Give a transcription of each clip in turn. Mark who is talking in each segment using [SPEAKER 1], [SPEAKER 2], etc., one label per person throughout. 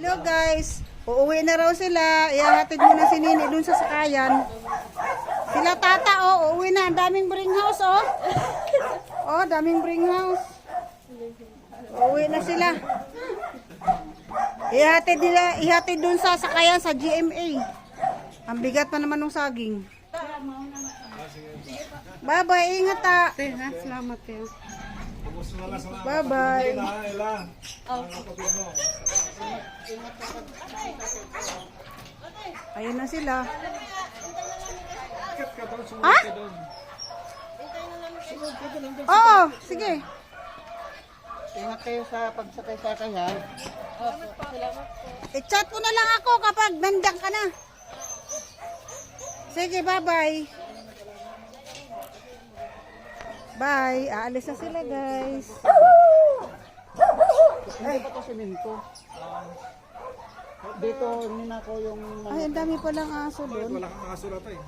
[SPEAKER 1] Hello guys, uuwi na raw sila. Ihahatid muna si Nini dun sa sakayan. Sila tata uuwi na. Ang daming bring house daming bring house. Uuwi na sila. Ihatid dun sa sakayan sa GMA. Ang bigat pa naman ng saging. Bye bye, ingat ta. Salamat ya. Bye bye. Ayun na sila. Ha? Oo, sige.
[SPEAKER 2] Ingat kayo sa pagsakay-sakayan.
[SPEAKER 1] I-chat mo na lang ako kapag nandiyan ka na. Sige, bye-bye. Bye. Aalis na sila, guys.
[SPEAKER 2] Hindi pa to semento. Dito, ninako yung...
[SPEAKER 1] Ay, ang dami palang aso doon.
[SPEAKER 3] Wala kang aso rata eh.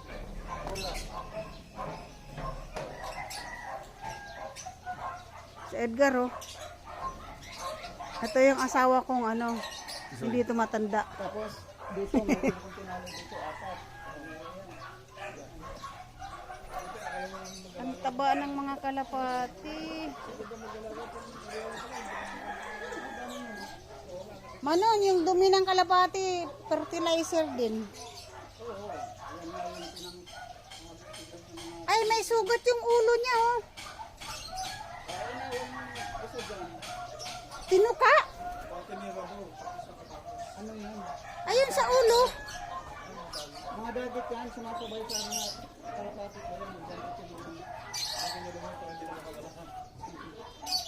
[SPEAKER 1] Si Edgar, oh. Ito yung asawa kong hindi tumatanda.
[SPEAKER 2] Tapos, dito, mayroon akong tinalo dito, apat.
[SPEAKER 1] Ang taba ng mga kalapati. Manon, yung dumi ng kalapati, fertilizer din. Ay, may sugat yung ulo niya, oh. Tinuka?
[SPEAKER 2] Ano yan?
[SPEAKER 1] Ayun sa ulo.
[SPEAKER 2] Mga dagit yan, sumasabay sa mga kalapati ko yan.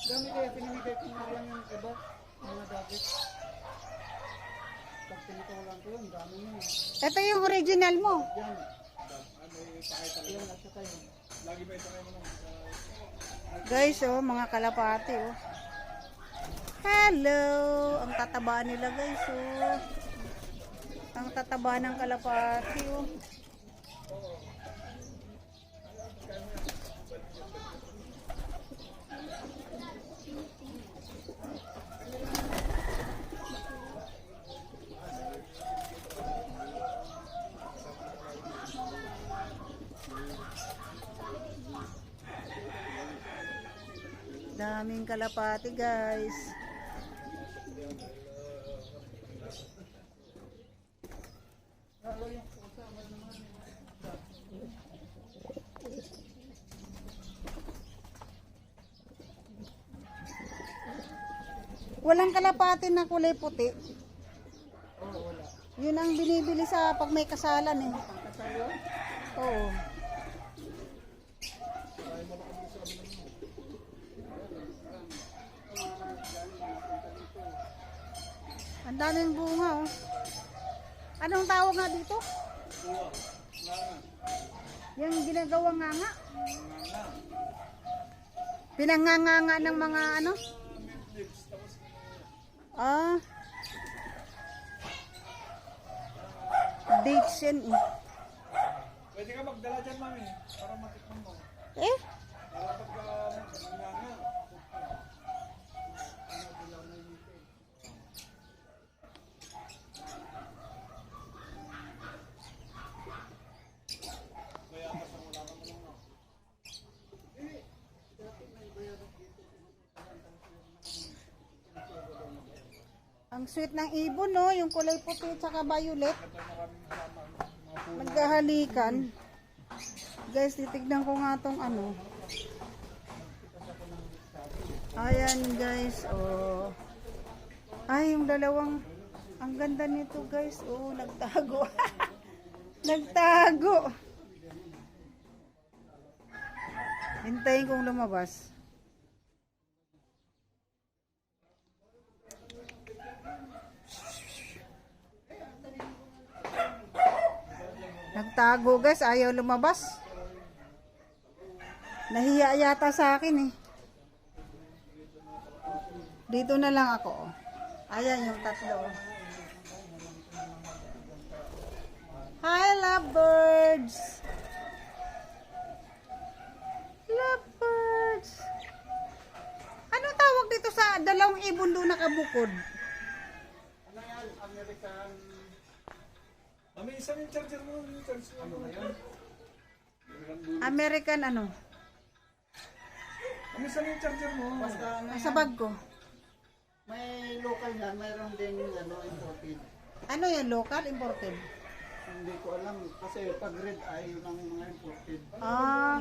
[SPEAKER 2] Dami kaya, pinimigay ko na lang yung iba, mga dagit. Pag pinakawalan ko yun, dami yun.
[SPEAKER 1] Ito yung original mo.
[SPEAKER 2] Yan. Yan, at saka yun.
[SPEAKER 1] Guys, oh, mga kalapati, oh. Hello! Ang tataba nila, guys, oh. Ang tataba ng kalapati, oh. Daming kalapati, guys. Walang kalapati na kulay puti.
[SPEAKER 2] Oo, wala.
[SPEAKER 1] Yun ang binibili sa pag may kasalan, eh. Oo. Ang daming bunga, oh. Anong tawag nga dito? Yung ginagawang nganga? Pinanganganga ng mga dates yan, eh.
[SPEAKER 3] Pwede ka magdala dyan, mami, para matikman mo.
[SPEAKER 1] Eh?
[SPEAKER 3] Dapat ka nanganga.
[SPEAKER 1] Ang sweet ng ibon, no? Yung kulay puti at saka violet. Magkahalikan. Guys, titignan ko nga tong Ayan, guys. Oh. Ay, yung dalawang. Ang ganda nito, guys. Oh, nagtago. Nagtago. Hintayin kong lumabas. Nagtago, guys, ayaw lumabas. Nahiya yata sa akin, eh. Dito na lang ako, oh. Ayan yung tatlo, oh. Hi, lovebirds. Lovebirds. Ano tawag dito sa dalawang ibon doon nakabukod?
[SPEAKER 2] American,
[SPEAKER 3] Mami, isang yung charger mo. Yung charger mo.
[SPEAKER 2] ano ba yun?
[SPEAKER 1] American ano?
[SPEAKER 3] Mami, isang yung charger mo.
[SPEAKER 2] Basta ano
[SPEAKER 1] Sa
[SPEAKER 2] yan,
[SPEAKER 1] bag ko.
[SPEAKER 2] may local yan, mayroon din ano, imported.
[SPEAKER 1] Ano yan? Local? Imported?
[SPEAKER 2] Hindi ko alam kasi pag red eye yun ang mga imported.
[SPEAKER 1] Ah.